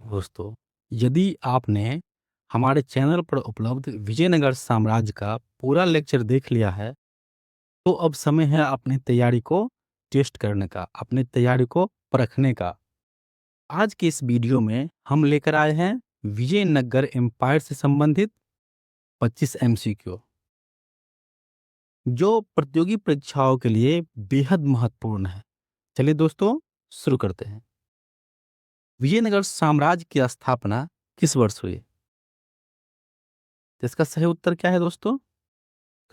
दोस्तों, यदि आपने हमारे चैनल पर उपलब्ध विजयनगर साम्राज्य का पूरा लेक्चर देख लिया है, तो अब समय है अपनी तैयारी को टेस्ट करने का, अपनी तैयारी को परखने का। आज के इस वीडियो में हम लेकर आए हैं विजयनगर एम्पायर से संबंधित 25 एमसीक्यू, जो प्रतियोगी परीक्षाओं के लिए बेहद महत्वपूर्ण है। चलिए दोस्तों, शुरू करते हैं। विजयनगर साम्राज्य की स्थापना किस वर्ष हुई? तो इसका सही उत्तर क्या है दोस्तों?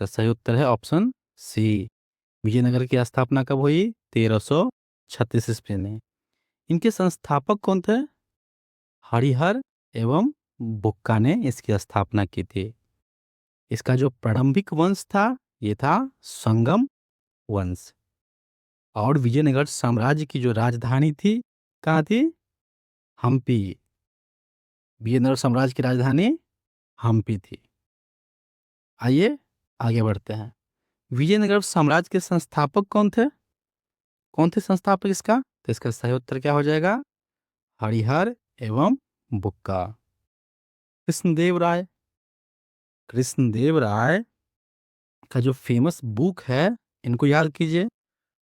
का सही उत्तर है ऑप्शन सी। विजयनगर की स्थापना कब हुई? 1336 ईस्वी में। इनके संस्थापक कौन थे? हरिहर एवं बुक्का ने इसकी स्थापना की थी। इसका जो प्रारंभिक वंश था, ये था संगम वंश। और विजयनगर साम्राज्य की जो राजधानी थी, कहाँ थी? हम्पी। विजयनगर साम्राज्य की राजधानी हम्पी थी। आइए आगे बढ़ते हैं। विजयनगर साम्राज्य के संस्थापक कौन थे? कौन थे संस्थापक इसका? तो इसका सही उत्तर क्या हो जाएगा? हरिहर एवं बुक्का। कृष्णदेव राय। कृष्णदेव राय का जो फेमस बुक है, इनको याद कीजिए।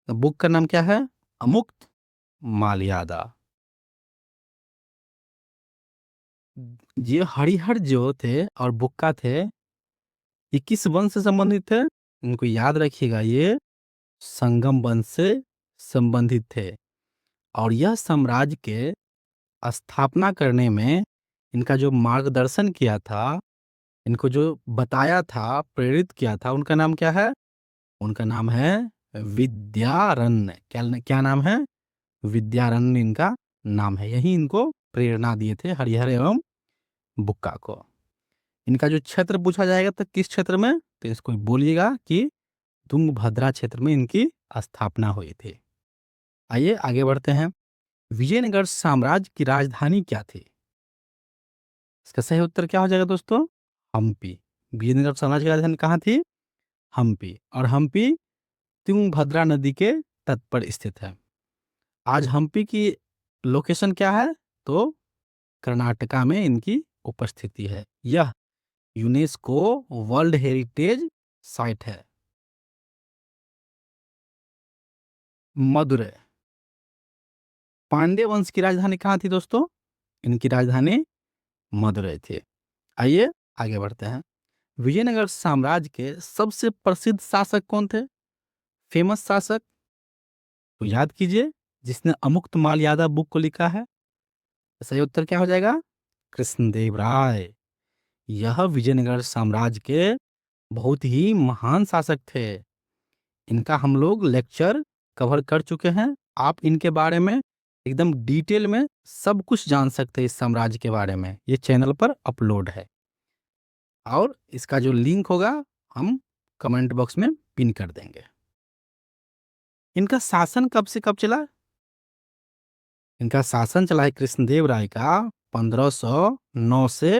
बुक का नाम क्या है? अमुक्त माल्यादा। ये हरिहर जो थे और बुक्का थे, ये किस वंश से संबंधित थे? इनको याद रखिएगा, ये संगम वंश से संबंधित थे। और यह साम्राज्य के स्थापना करने में इनका जो मार्गदर्शन किया था, इनको जो बताया था, प्रेरित किया था, उनका नाम क्या है? उनका नाम है विद्यारण्य। क्या नाम है? विद्यारण्य इनका नाम है। यही इनको प्रेरणा दिए थे हरिहर एवं बुक्का को। इनका जो क्षेत्र पूछा जाएगा तो किस क्षेत्र में, तो इसको बोलिएगा कि तुंगभद्रा क्षेत्र में इनकी स्थापना हुई थी। आइए आगे बढ़ते हैं। विजयनगर साम्राज्य की राजधानी क्या थी? इसका सही उत्तर क्या हो जाएगा दोस्तों? हम्पी। विजयनगर साम्राज्य की राजधानी कहाँ थी? हम्पी। और हम्पी तुंगभद्रा नदी के तट पर स्थित है। आज हम्पी की लोकेशन क्या है? तो कर्नाटका में इनकी उपस्थिति है। यह यूनेस्को वर्ल्ड हेरिटेज साइट है। मदुरै। पांड्य वंश की राजधानी कहाँ थी दोस्तों? इनकी राजधानी मदुरै थी। आइए आगे बढ़ते हैं। विजयनगर साम्राज्य के सबसे प्रसिद्ध शासक कौन थे? फेमस शासक तो याद कीजिए, जिसने अमुक्त माल्यादा बुक को लिखा है। सही उत्तर क्या हो जाएगा? कृष्णदेव राय। यह विजयनगर साम्राज्य के बहुत ही महान शासक थे। इनका हम लोग लेक्चर कवर कर चुके हैं। आप इनके बारे में एकदम डिटेल में सब कुछ जान सकते हैं। इस साम्राज्य के बारे में ये चैनल पर अपलोड है, और इसका जो लिंक होगा हम कमेंट बॉक्स में पिन कर देंगे। इनका शासन कब से कब चला? इनका शासन चला है कृष्णदेव राय का 1509 से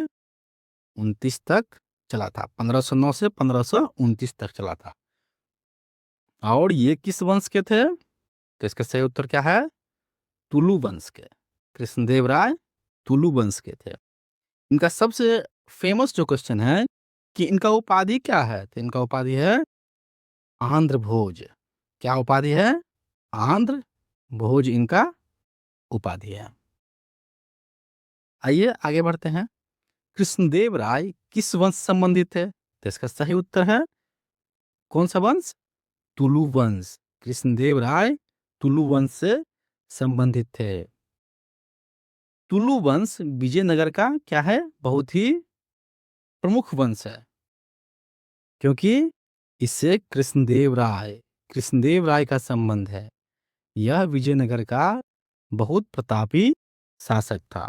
29 तक चला था। 1509 से 1529 तक चला था। और ये किस वंश के थे? तो इसका सही उत्तर क्या है? तुलु वंश के। कृष्णदेव राय तुलु वंश के थे। इनका सबसे फेमस जो क्वेश्चन है कि इनका उपाधि क्या है, तो इनका उपाधि है आंध्र भोज। क्या उपाधि है? आंध्र भोज इनका उपाधि है। आइए आगे बढ़ते हैं। कृष्णदेव राय किस वंश से संबंधित थे? तो इसका सही उत्तर है कौन सा वंश? तुलु वंश। कृष्णदेव राय तुलु वंश से संबंधित थे। तुलु वंश विजयनगर का क्या है? बहुत ही प्रमुख वंश है, क्योंकि इससे कृष्णदेव राय का संबंध है। यह विजयनगर का बहुत प्रतापी शासक था।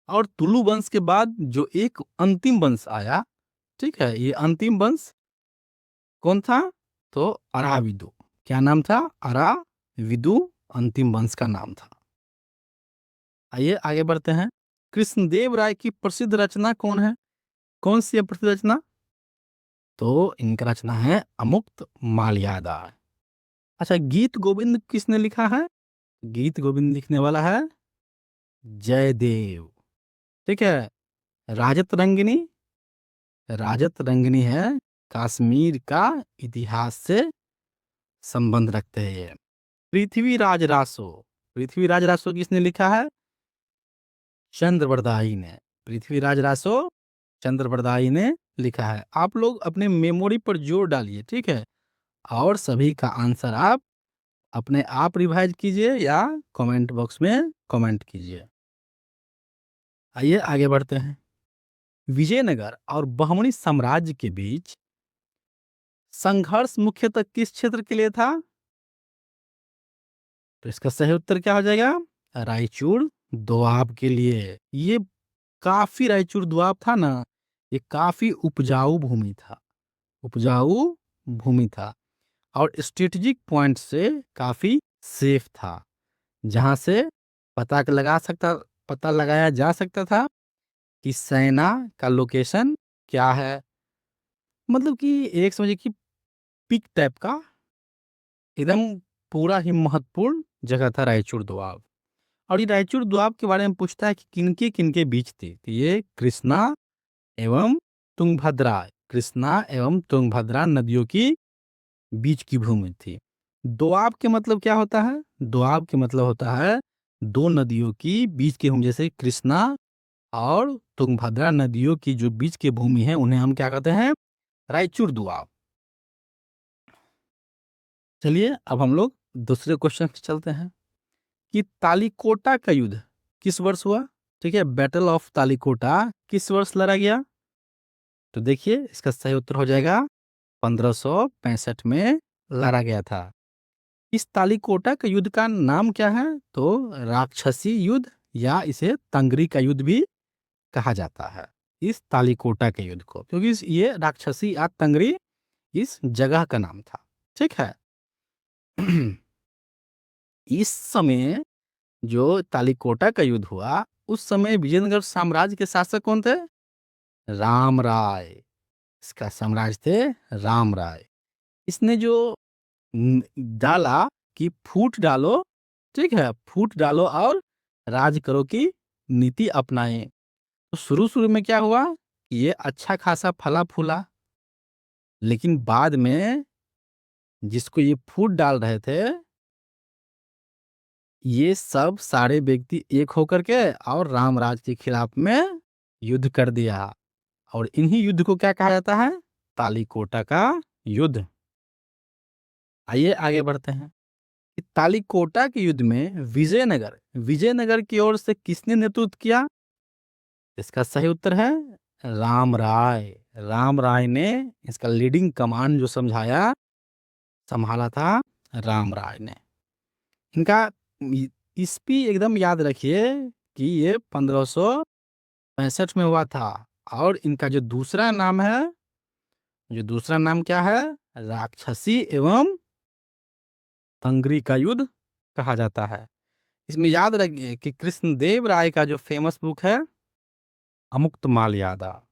और तुलु वंश के बाद जो एक अंतिम वंश आया, ठीक है, ये अंतिम वंश कौन था? तो अराविदु। क्या नाम था? अराविदु अंतिम वंश का नाम था। आइए आगे बढ़ते हैं। कृष्णदेव राय की प्रसिद्ध रचना कौन है? कौन सी है प्रसिद्ध रचना? तो इनका रचना है अमुक्त माल्यादा। अच्छा, गीत गोविंद किसने लिखा है? गीत गोविंद लिखने वाला है जयदेव। ठीक है। राजत रंगिनी, राजत रंगिनी है कश्मीर का इतिहास से संबंध रखते हैं ये। पृथ्वीराज रासो, पृथ्वीराज रासो किसने लिखा है? चंद्रबरदाई ने। पृथ्वीराज रासो चंद्रबरदाई ने लिखा है। आप लोग अपने मेमोरी पर जोर डालिए, ठीक है, और सभी का आंसर आप अपने आप रिवाइज कीजिए या कमेंट बॉक्स में कमेंट कीजिए। आइए आगे बढ़ते हैं। विजयनगर और बहमनी साम्राज्य के बीच संघर्ष मुख्यतः किस क्षेत्र के लिए था? तो इसका सही उत्तर क्या हो जाएगा? रायचूर दोआब के लिए। ये काफी, रायचूर दोआब था ना, ये काफी उपजाऊ भूमि था, उपजाऊ भूमि था और स्ट्रेटेजिक पॉइंट से काफी सेफ था, जहां से पता लगाया जा सकता था कि सेना का लोकेशन क्या है। मतलब कि एक समझिए कि पिक टाइप का एकदम पूरा ही महत्वपूर्ण जगह था रायचूर दोआब। और ये रायचूर दोआब के बारे में पूछता है कि किनके किनके बीच थी, तो ये कृष्णा एवं तुंगभद्रा, कृष्णा एवं तुंगभद्रा नदियों की बीच की भूमि थी। दोआब के मतलब क्या होता है? दोआब के मतलब होता है दो नदियों की बीच की भूमि, जैसे कृष्णा और तुंगभद्रा नदियों की जो बीच की भूमि है उन्हें हम क्या कहते हैं? रायचूर दोआब। चलिए अब हम लोग दूसरे क्वेश्चन पे चलते हैं कि तालीकोटा का युद्ध किस वर्ष हुआ? ठीक है, बैटल ऑफ तालीकोटा किस वर्ष लड़ा गया? तो देखिए इसका सही उत्तर हो जाएगा 1565 में लड़ा गया था। इस तालीकोटा का युद्ध का नाम क्या है? तो राक्षसी युद्ध या इसे तंगरी का युद्ध भी कहा जाता है, इस तालीकोटा के युद्ध को, क्योंकि ये राक्षसी या तंगरी इस जगह का नाम था। ठीक है। इस समय जो तालीकोटा का युद्ध हुआ उस समय विजयनगर साम्राज्य के शासक कौन थे? राम राय। इसका साम्राज्य थे राम राय। इसने जो डाला कि फूट डालो, ठीक है, फूट डालो और राज करो की नीति अपनाए। तो शुरू शुरू में क्या हुआ कि ये अच्छा खासा फला फूला, लेकिन बाद में जिसको ये फूट डाल रहे थे ये सब सारे व्यक्ति एक होकर के और रामराज के खिलाफ में युद्ध कर दिया। और इन्हीं युद्ध को क्या कहा जाता है? तालीकोटा का युद्ध। आइए आगे बढ़ते हैं। कि तालीकोटा के युद्ध में विजयनगर, विजयनगर की ओर से किसने नेतृत्व किया? इसका सही उत्तर है राम राय। राम राय ने इसका लीडिंग कमांड जो संभाला था राम राय ने। इनका ईस्वी एकदम याद रखिए कि ये 1565 में हुआ था। और इनका जो दूसरा नाम है, जो दूसरा नाम क्या है? राक्षसी एवं तंगरी का युद्ध कहा जाता है। इसमें याद रखिए कि कृष्णदेव राय का जो फेमस बुक है अमुक्तमाल्यादा।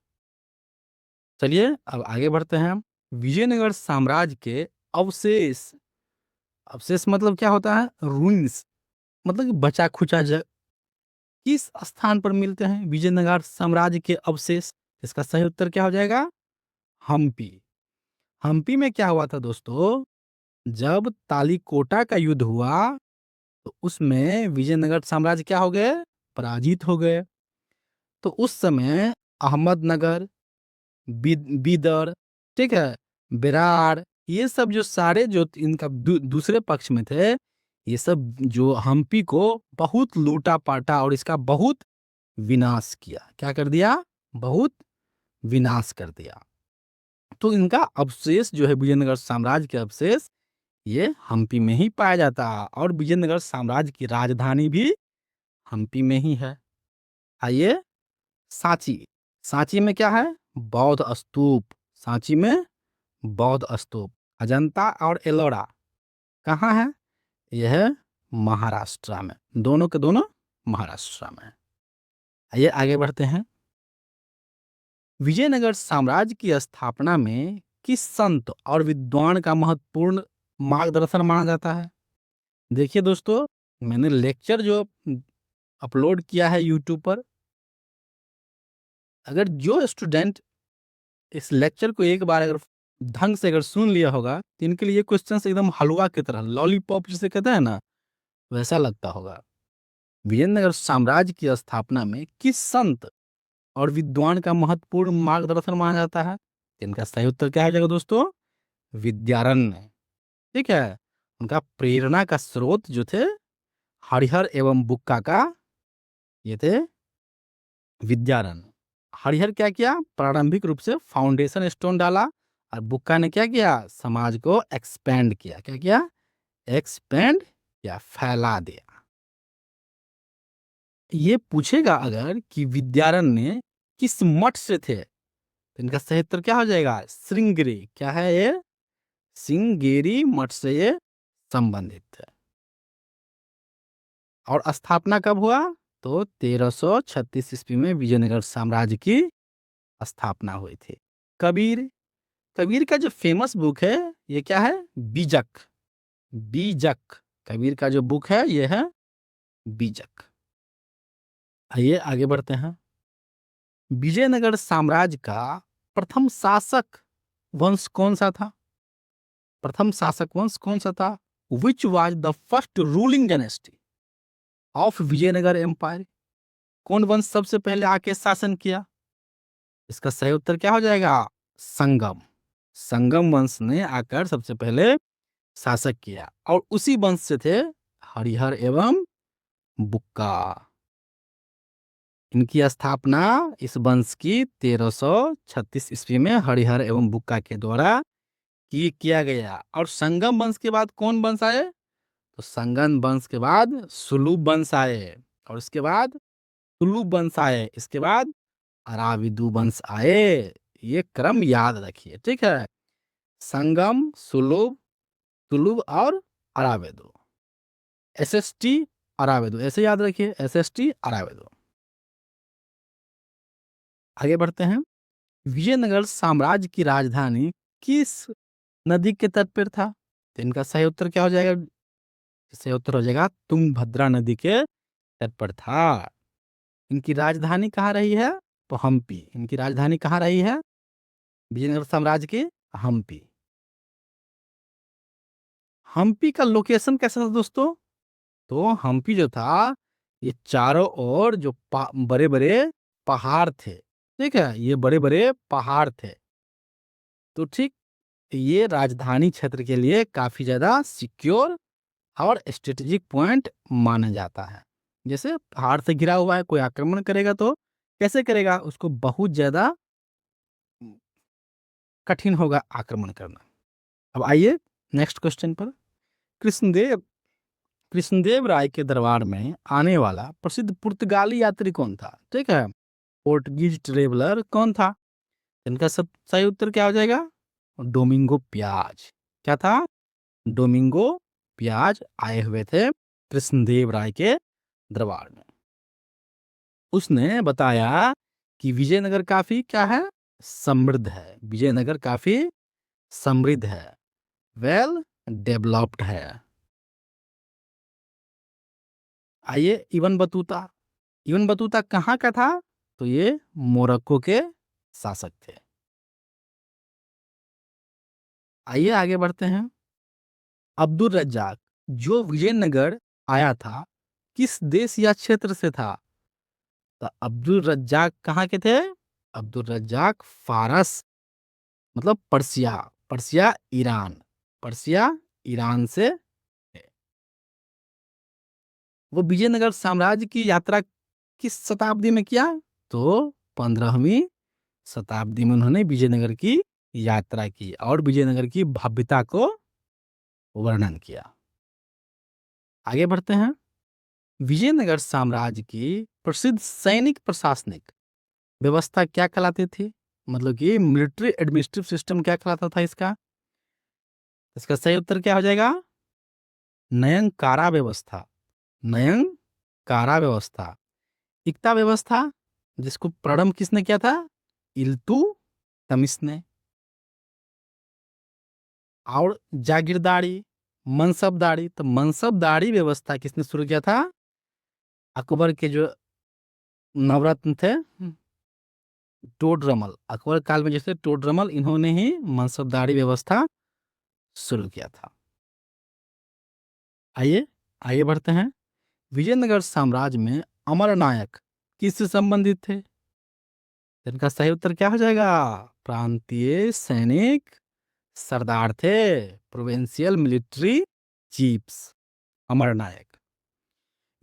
चलिए अब आगे बढ़ते हैं। विजयनगर साम्राज्य के अवशेष, अवशेष मतलब क्या होता है? रूइंस, मतलब कि बचा खुचा किस स्थान पर मिलते हैं विजयनगर साम्राज्य के अवशेष? इसका सही उत्तर क्या हो जाएगा? हम्पी। हम्पी में क्या हुआ था दोस्तों? जब तालीकोटा का युद्ध हुआ तो उसमें विजयनगर साम्राज्य क्या हो गए? पराजित हो गए। तो उस समय अहमदनगर, बीदर, ठीक है, बेरार, ये सब जो सारे जो इनका दूसरे पक्ष में थे, ये सब जो हम्पी को बहुत लूटा पाटा और इसका बहुत विनाश किया। क्या कर दिया? बहुत विनाश कर दिया। तो इनका अवशेष जो है विजयनगर साम्राज्य के अवशेष ये हम्पी में ही पाया जाता है और विजयनगर साम्राज्य की राजधानी भी हम्पी में ही है। आइए सांची। सांची में क्या है? बौद्ध स्तूप। सांची में बौद्ध स्तूप। अजंता और एलोरा कहाँ है? यह है महाराष्ट्र में, दोनों के दोनों महाराष्ट्र में। आइए आगे बढ़ते हैं। विजयनगर साम्राज्य की स्थापना में किस संत और विद्वान का महत्वपूर्ण मार्गदर्शन माना जाता है? देखिए दोस्तों, मैंने लेक्चर जो अपलोड किया है यूट्यूब पर। अगर जो स्टूडेंट इस लेक्चर को एक बार अगर ढंग से अगर सुन लिया होगा तो इनके लिए क्वेश्चन एकदम हलवा की तरह, लॉलीपॉप जिसे कहते हैं ना, वैसा लगता होगा। विजयनगर साम्राज्य की स्थापना में किस संत और विद्वान का महत्वपूर्ण मार्गदर्शन माना जाता है? इनका सही उत्तर क्या हो जाएगा दोस्तों? विद्यारण्य। ठीक है। उनका प्रेरणा का स्रोत जो थे हरिहर एवं बुक्का का, ये थे विद्यारण्य। हरिहर क्या किया? प्रारंभिक रूप से फाउंडेशन स्टोन डाला, और बुक्का ने क्या किया? समाज को एक्सपेंड किया। क्या किया? एक्सपेंड या फैला दिया। ये पूछेगा अगर कि विद्यारण्य किस मठ से थे, तो इनका सही उत्तर क्या हो जाएगा? श्रृंगेरी। क्या है ये? श्रृंगेरी मठ से ये संबंधित है। और स्थापना कब हुआ? तो 1336 ईस्वी में विजयनगर साम्राज्य की स्थापना हुई थी। कबीर। कबीर का जो फेमस बुक है ये क्या है? बीजक। बीजक। कबीर का जो बुक है ये है बीजक। आइए आगे बढ़ते हैं। विजयनगर साम्राज्य का प्रथम शासक वंश कौन सा था? प्रथम शासक वंश कौन सा था? Which was the first ruling dynasty of Vijayanagara empire? कौन वंश सबसे पहले आके शासन किया? इसका सही उत्तर क्या हो जाएगा? संगम। संगम वंश ने आकर सबसे पहले शासक किया, और उसी वंश से थे हरिहर एवं बुक्का। इनकी स्थापना इस वंश की 1336 ईस्वी में हरिहर एवं बुक्का के द्वारा किया गया। और संगम वंश के बाद कौन वंश आए? तो संगम वंश के बाद सुलूब वंश आए, और इसके बाद तुलुब वंश आए, इसके बाद अराविदु वंश आए। ये क्रम याद रखिए, ठीक है। संगम, सुलुब, तुलुब और अराविदु। एसएसटी अराविदु, ऐसे याद रखिए, एसएसटी अराविदु। आगे बढ़ते हैं। विजयनगर साम्राज्य की राजधानी किस नदी के तट पर था? तो इनका सही उत्तर क्या हो जाएगा? सही उत्तर हो जाएगा तुंगभद्रा नदी के तट पर था। इनकी राजधानी कहाँ रही है? तो हम्पी। इनकी राजधानी कहाँ रही है विजयनगर साम्राज्य की? हम्पी। हम्पी का लोकेशन कैसा था दोस्तों? तो हम्पी जो था ये चारों ओर जो बड़े बड़े पहाड़ थे, ठीक है, ये बड़े बड़े पहाड़ थे। तो ठीक, ये राजधानी क्षेत्र के लिए काफी ज्यादा सिक्योर और स्ट्रेटेजिक पॉइंट माना जाता है। जैसे पहाड़ से घिरा हुआ है, कोई आक्रमण करेगा तो कैसे करेगा? उसको बहुत ज्यादा कठिन होगा आक्रमण करना। अब आइए नेक्स्ट क्वेश्चन पर। कृष्णदेव कृष्णदेव राय के दरबार में आने वाला प्रसिद्ध पुर्तगाली यात्री कौन था? ठीक है, पोर्टुगीज ट्रेवलर कौन था? इनका सब सही उत्तर क्या हो जाएगा? डोमिंगो पियाज। क्या था? डोमिंगो पियाज आए हुए थे कृष्णदेव राय के दरबार में। उसने बताया कि विजयनगर काफी क्या है? समृद्ध है। विजयनगर काफी समृद्ध है, वेल डेवलप्ड है। आइए इबन बतूता। इबन बतूता कहाँ का था? तो ये मोरक्को के शासक थे। आइए आगे बढ़ते हैं। अब्दुल रज्जाक जो विजयनगर आया था किस देश या क्षेत्र से था? तो अब्दुल रज्जाक कहाँ के थे? अब्दुल रज्जाक फारस, मतलब Persia. Persia Iran. Persia Iran से थे। वो विजयनगर साम्राज्य की यात्रा किस शताब्दी में किया? तो 15वीं शताब्दी में उन्होंने विजयनगर की यात्रा की और विजयनगर की भव्यता को वर्णन किया। आगे बढ़ते हैं। विजयनगर साम्राज्य की प्रसिद्ध सैनिक प्रशासनिक व्यवस्था क्या कहलाती थी? मतलब कि मिलिट्री एडमिनिस्ट्रेटिव सिस्टम क्या कहलाता था इसका? इसका सही उत्तर क्या हो जाएगा? नयनकारा व्यवस्था। नयनकारा व्यवस्था। इक्ता व्यवस्था, जिसको प्रारंभ किसने किया था? इल्तुतमिश ने। और जागीरदारी, मनसबदारी, तो मनसबदारी व्यवस्था किसने शुरू किया था? अकबर के जो नवरत्न थे टोडरमल, अकबर काल में जैसे टोडरमल, इन्होंने ही मनसबदारी व्यवस्था शुरू किया था। आइए आगे बढ़ते हैं। विजयनगर साम्राज्य में अमरनायक किससे संबंधित थे? इनका सही उत्तर क्या हो जाएगा? प्रांतीय सैनिक सरदार थे, प्रोविंशियल मिलिट्री चीफ्स, अमरनायक।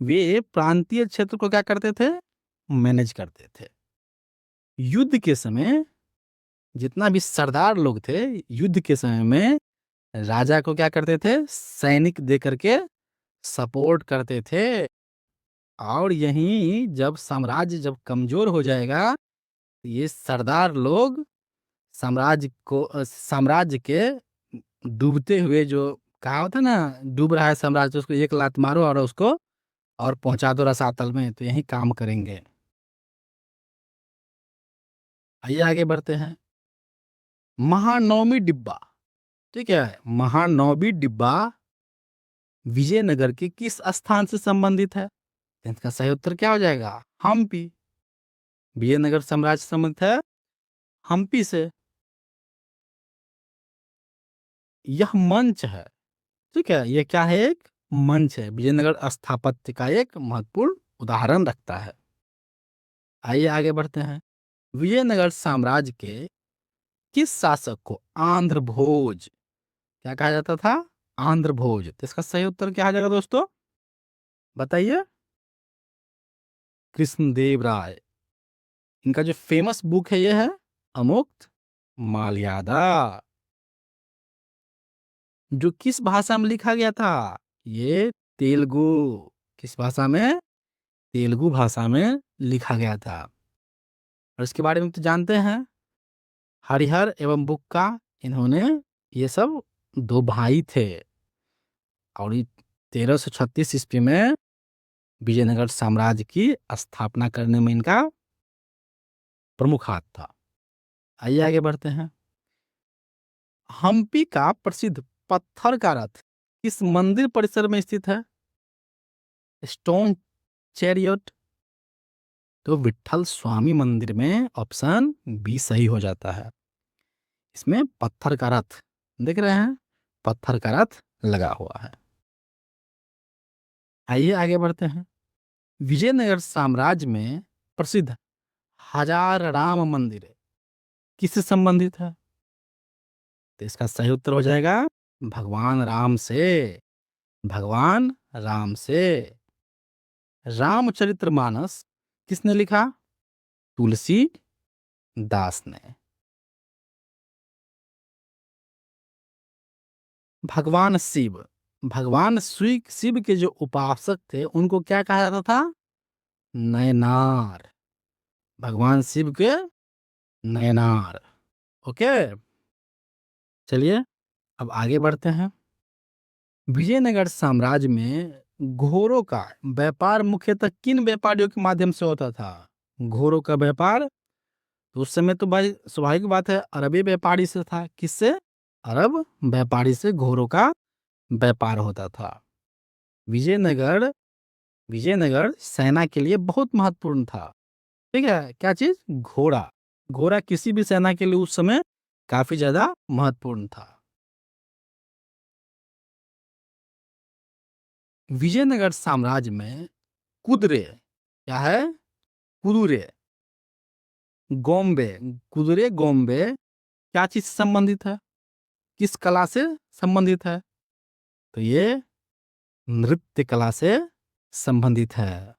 वे प्रांतीय क्षेत्र को क्या करते थे? मैनेज करते थे। युद्ध के समय जितना भी सरदार लोग थे, युद्ध के समय में राजा को क्या करते थे? सैनिक दे करके सपोर्ट करते थे। और यहीं जब साम्राज्य जब कमजोर हो जाएगा, ये सरदार लोग साम्राज्य के डूबते हुए, जो कहा होता ना, डूब रहा है साम्राज्य, तो उसको एक लात मारो और उसको और पहुंचा दो रसातल में, तो यही काम करेंगे। आइए आगे बढ़ते हैं। महानवमी डिब्बा, ठीक है, महानवमी डिब्बा विजयनगर के किस स्थान से संबंधित है? तो इसका सही उत्तर क्या हो जाएगा? हम्पी। विजयनगर साम्राज्य से संबंधित है हम्पी से। यह मंच है, ठीक है, ये क्या है? एक मंच है। विजयनगर स्थापत्य का एक महत्वपूर्ण उदाहरण रखता है। आइए आगे बढ़ते हैं। विजयनगर साम्राज्य के किस शासक को आंध्र भोज क्या कहा जाता था? आंध्र भोज। तो इसका सही उत्तर क्या आ जाएगा दोस्तों? बताइए। कृष्णदेव राय। इनका जो फेमस बुक है ये है अमुक्त माल्यादा, जो किस भाषा में लिखा गया था? ये तेलुगु। किस भाषा में? तेलुगु भाषा में लिखा गया था। और इसके बारे में तो जानते हैं, हरिहर एवं बुक्का, इन्होंने ये सब दो भाई थे। और ये 1336 ईस्वी में विजयनगर साम्राज्य की स्थापना करने में इनका प्रमुख हाथ था। आइए आगे बढ़ते हैं। हम्पी का प्रसिद्ध पत्थर का रथ किस मंदिर परिसर में स्थित है? स्टोन चैरियट, तो विट्ठल स्वामी मंदिर में ऑप्शन बी सही हो जाता है। इसमें पत्थर का रथ देख रहे हैं, पत्थर का रथ लगा हुआ है। आइए आगे बढ़ते हैं। विजयनगर साम्राज्य में प्रसिद्ध हजार राम मंदिर किससे संबंधित है? तो इसका सही उत्तर हो जाएगा भगवान राम से। भगवान राम से। रामचरितमानस किसने लिखा? तुलसी दास ने। भगवान शिव, भगवान शिव के जो उपासक थे उनको क्या कहा जाता था? नयनार। भगवान शिव के नयनार। ओके, चलिए अब आगे बढ़ते हैं। विजयनगर साम्राज्य में घोड़ों का व्यापार मुख्यतः किन व्यापारियों के माध्यम से होता था? घोड़ों का व्यापार तो उस समय तो भाई स्वाभाविक बात है, अरबी व्यापारी से था। किससे? अरब व्यापारी से घोड़ों का व्यापार होता था। विजयनगर विजयनगर सेना के लिए बहुत महत्वपूर्ण था। ठीक है, क्या चीज? घोड़ा। घोड़ा किसी भी सेना के लिए उस समय काफी ज्यादा महत्वपूर्ण था। विजयनगर साम्राज्य में कुदरे क्या है? कुदुरे, गोम्बे, कुदरे गोम्बे क्या चीज से संबंधित है? किस कला से संबंधित है? तो ये नृत्य कला से संबंधित है।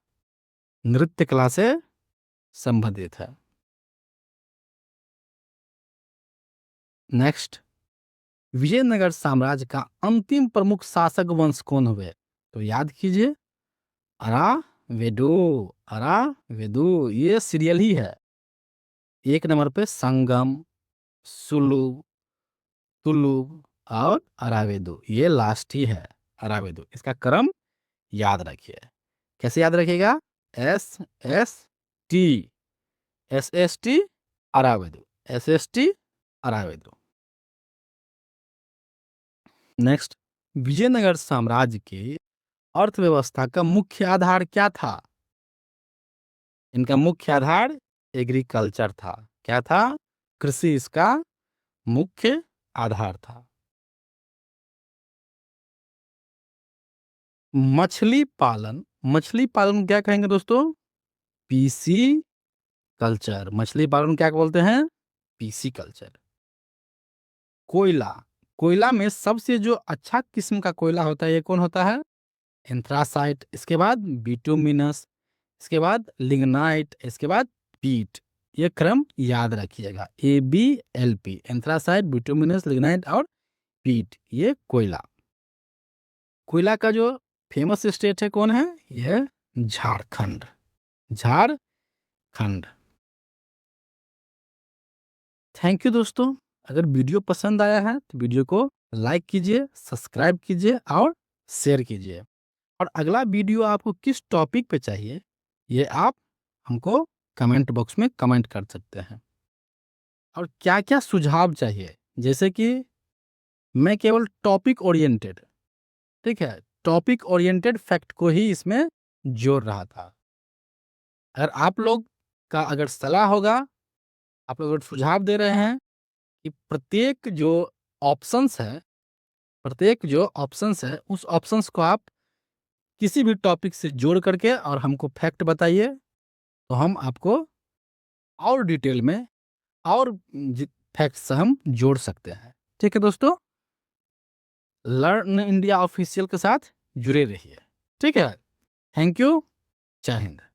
नृत्य कला से संबंधित है। नेक्स्ट, विजयनगर साम्राज्य का अंतिम प्रमुख शासक वंश कौन हुए? तो याद कीजिए, अरावेडो। अरावेदो ये सीरियल ही है। एक नंबर पे संगम, सुलु, तुलु और अरावेदो, ये लास्ट ही है। अरावेदो, इसका क्रम याद रखिए। कैसे याद रखिएगा? S S T, S S T Aravedu, S S T Aravedu. Next, Vijayanagara साम्राज्य की अर्थव्यवस्था का मुख्य आधार क्या था? इनका मुख्य आधार एग्रीकल्चर था। क्या था? कृषि इसका मुख्य आधार था। मछली पालन क्या कहेंगे दोस्तों? PC culture. मछली पालन क्या बोलते हैं? PC culture. कोयला। कोयला में सबसे जो अच्छा किस्म का कोयला होता है ये कौन होता है? एंथ्रासाइट। इसके बाद बिटुमिनस, इसके बाद लिग्नाइट, इसके बाद पीट। ये क्रम याद रखिएगा, ABLP। एंथ्रासाइट, बिटुमिनस, लिग्नाइट और पीट, ये कोयला। कोयला का जो फेमस स्टेट है कौन है? ये झारखंड। झारखंड। थैंक यू दोस्तों। अगर वीडियो पसंद आया है तो वीडियो को लाइक कीजिए, सब्सक्राइब कीजिए और शेयर कीजिए। और अगला वीडियो आपको किस टॉपिक पे चाहिए ये आप हमको कमेंट बॉक्स में कमेंट कर सकते हैं। और क्या-क्या सुझाव चाहिए, जैसे कि मैं केवल टॉपिक ओरिएंटेड, ठीक है, टॉपिक ओरिएंटेड फैक्ट को ही इसमें जोड़ रहा था। अगर आप लोग का अगर सलाह होगा, आप लोग अगर सुझाव दे रहे हैं कि प्रत्येक जो ऑप्शंस है उस ऑप्शंस को आप किसी भी टॉपिक से जोड़ करके और हमको फैक्ट बताइए, तो हम आपको और डिटेल में और फैक्ट्स हम जोड़ सकते हैं। ठीक है दोस्तों, लर्न इंडिया ऑफिशियल के साथ जुड़े रहिए। ठीक है, थैंक यू, जय हिंद।